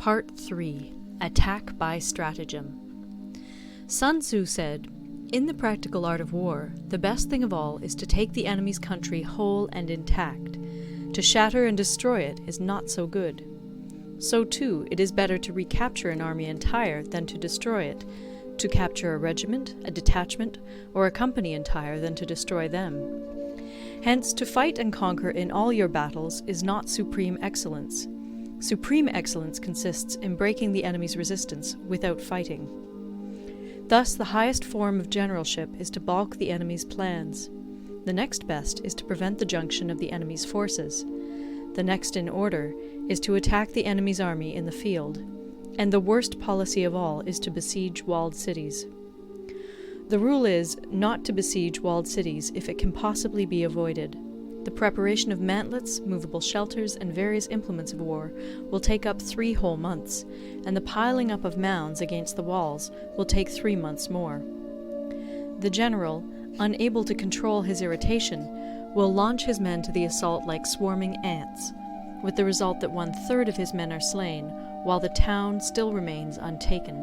Part 3. Attack by Stratagem. Sun Tzu said, "In the practical art of war, the best thing of all is to take the enemy's country whole and intact. To shatter and destroy it is not so good. So too, it is better to recapture an army entire than to destroy it, to capture a regiment, a detachment, or a company entire than to destroy them. Hence, to fight and conquer in all your battles is not supreme excellence. Supreme excellence consists in breaking the enemy's resistance without fighting. Thus, the highest form of generalship is to balk the enemy's plans. The next best is to prevent the junction of the enemy's forces. The next in order is to attack the enemy's army in the field. And the worst policy of all is to besiege walled cities. The rule is not to besiege walled cities if it can possibly be avoided. The preparation of mantlets, movable shelters, and various implements of war will take up 3 whole months, and the piling up of mounds against the walls will take 3 months more. The general, unable to control his irritation, will launch his men to the assault like swarming ants, with the result that 1/3 of his men are slain, while the town still remains untaken.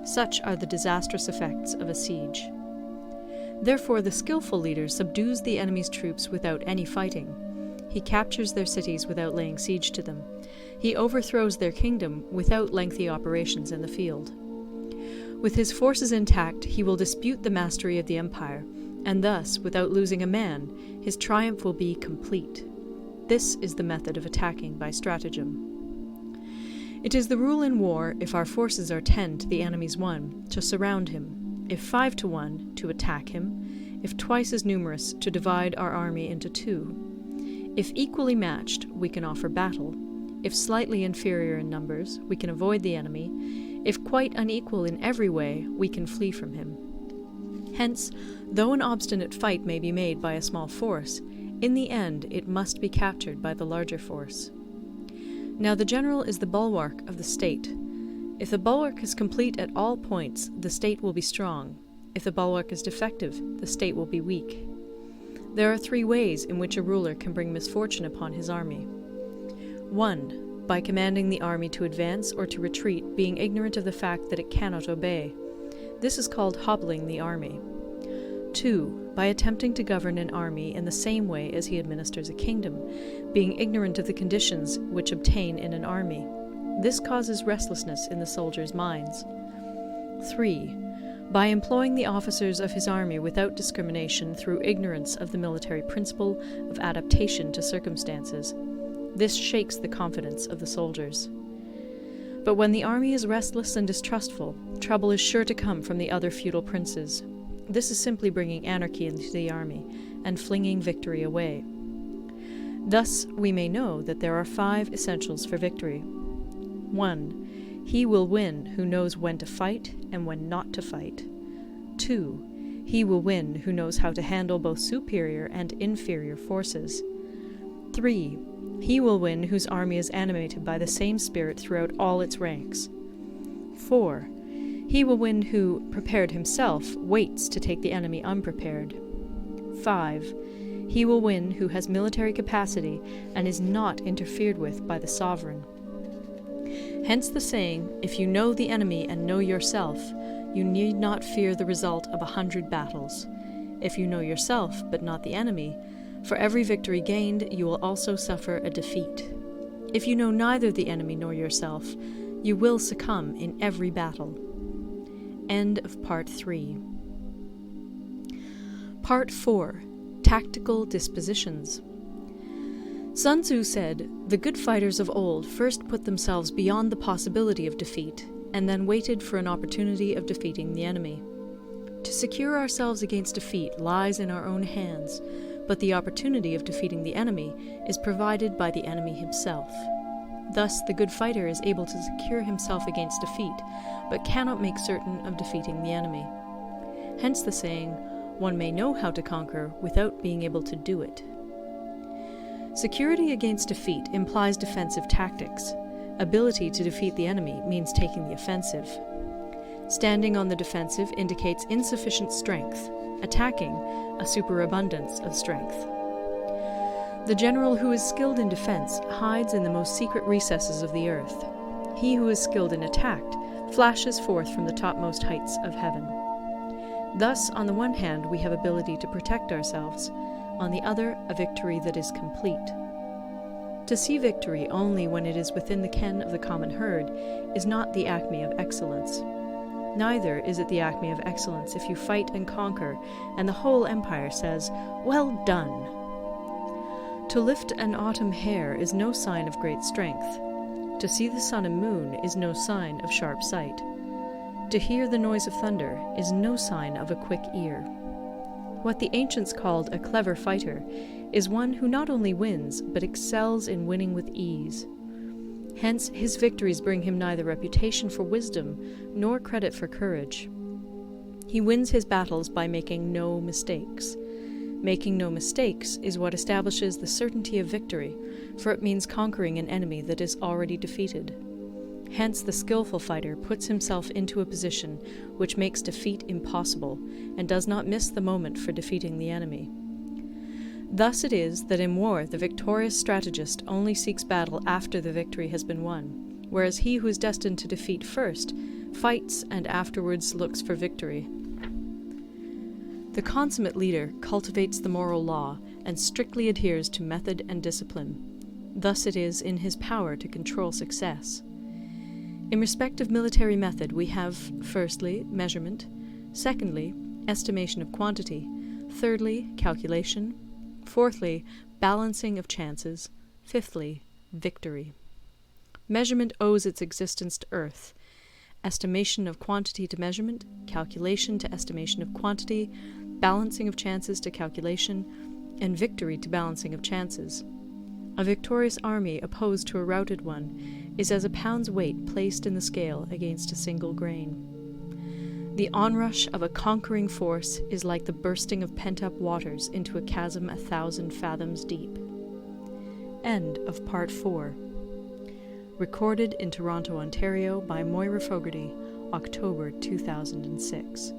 Such are the disastrous effects of a siege. Therefore the skillful leader subdues the enemy's troops without any fighting. He captures their cities without laying siege to them. He overthrows their kingdom without lengthy operations in the field. With his forces intact, he will dispute the mastery of the empire, and thus, without losing a man, his triumph will be complete. This is the method of attacking by stratagem. It is the rule in war, if our forces are 10 to the enemy's 1, to surround him; if 5 to 1, to attack him; if twice as numerous, to divide our army into 2. If equally matched, we can offer battle; if slightly inferior in numbers, we can avoid the enemy; if quite unequal in every way, we can flee from him. Hence, though an obstinate fight may be made by a small force, in the end it must be captured by the larger force. Now the general is the bulwark of the state. If the bulwark is complete at all points, the state will be strong. If the bulwark is defective, the state will be weak. There are 3 ways in which a ruler can bring misfortune upon his army. 1. By commanding the army to advance or to retreat, being ignorant of the fact that it cannot obey. This is called hobbling the army. 2. By attempting to govern an army in the same way as he administers a kingdom, being ignorant of the conditions which obtain in an army. This causes restlessness in the soldiers' minds. 3. By employing the officers of his army without discrimination through ignorance of the military principle of adaptation to circumstances. This shakes the confidence of the soldiers. But when the army is restless and distrustful, trouble is sure to come from the other feudal princes. This is simply bringing anarchy into the army and flinging victory away. Thus we may know that there are 5 essentials for victory. 1. He will win who knows when to fight and when not to fight. 2. He will win who knows how to handle both superior and inferior forces. 3. He will win whose army is animated by the same spirit throughout all its ranks. 4. He will win who, prepared himself, waits to take the enemy unprepared. 5. He will win who has military capacity and is not interfered with by the sovereign. Hence the saying, if you know the enemy and know yourself, you need not fear the result of 100 battles. If you know yourself, but not the enemy, for every victory gained you will also suffer a defeat. If you know neither the enemy nor yourself, you will succumb in every battle. End of Part 3. Part 4. Tactical Dispositions. Sun Tzu said, "The good fighters of old first put themselves beyond the possibility of defeat, and then waited for an opportunity of defeating the enemy. To secure ourselves against defeat lies in our own hands, but the opportunity of defeating the enemy is provided by the enemy himself. Thus the good fighter is able to secure himself against defeat, but cannot make certain of defeating the enemy. Hence the saying, one may know how to conquer without being able to do it." Security against defeat implies defensive tactics. Ability to defeat the enemy means taking the offensive. Standing on the defensive indicates insufficient strength. Attacking, a superabundance of strength. The general who is skilled in defense hides in the most secret recesses of the earth. He who is skilled in attack flashes forth from the topmost heights of heaven. Thus, on the one hand, we have ability to protect ourselves, on the other, a victory that is complete. To see victory only when it is within the ken of the common herd is not the acme of excellence. Neither is it the acme of excellence if you fight and conquer, and the whole empire says, "Well done!" To lift an autumn hair is no sign of great strength. To see the sun and moon is no sign of sharp sight. To hear the noise of thunder is no sign of a quick ear. What the ancients called a clever fighter is one who not only wins, but excels in winning with ease. Hence, his victories bring him neither reputation for wisdom nor credit for courage. He wins his battles by making no mistakes. Making no mistakes is what establishes the certainty of victory, for it means conquering an enemy that is already defeated. Hence, the skillful fighter puts himself into a position which makes defeat impossible, and does not miss the moment for defeating the enemy. Thus it is that in war the victorious strategist only seeks battle after the victory has been won, whereas he who is destined to defeat first fights and afterwards looks for victory. The consummate leader cultivates the moral law and strictly adheres to method and discipline. Thus it is in his power to control success. In respect of military method we have, firstly, measurement, secondly, estimation of quantity, thirdly, calculation, fourthly, balancing of chances, fifthly, victory. Measurement owes its existence to earth, estimation of quantity to measurement, calculation to estimation of quantity, balancing of chances to calculation, and victory to balancing of chances. A victorious army opposed to a routed one is as a pound's weight placed in the scale against a single grain. The onrush of a conquering force is like the bursting of pent-up waters into a chasm 1,000 fathoms deep. End of Part 4. Recorded in Toronto, Ontario by Moira Fogarty, October 2006.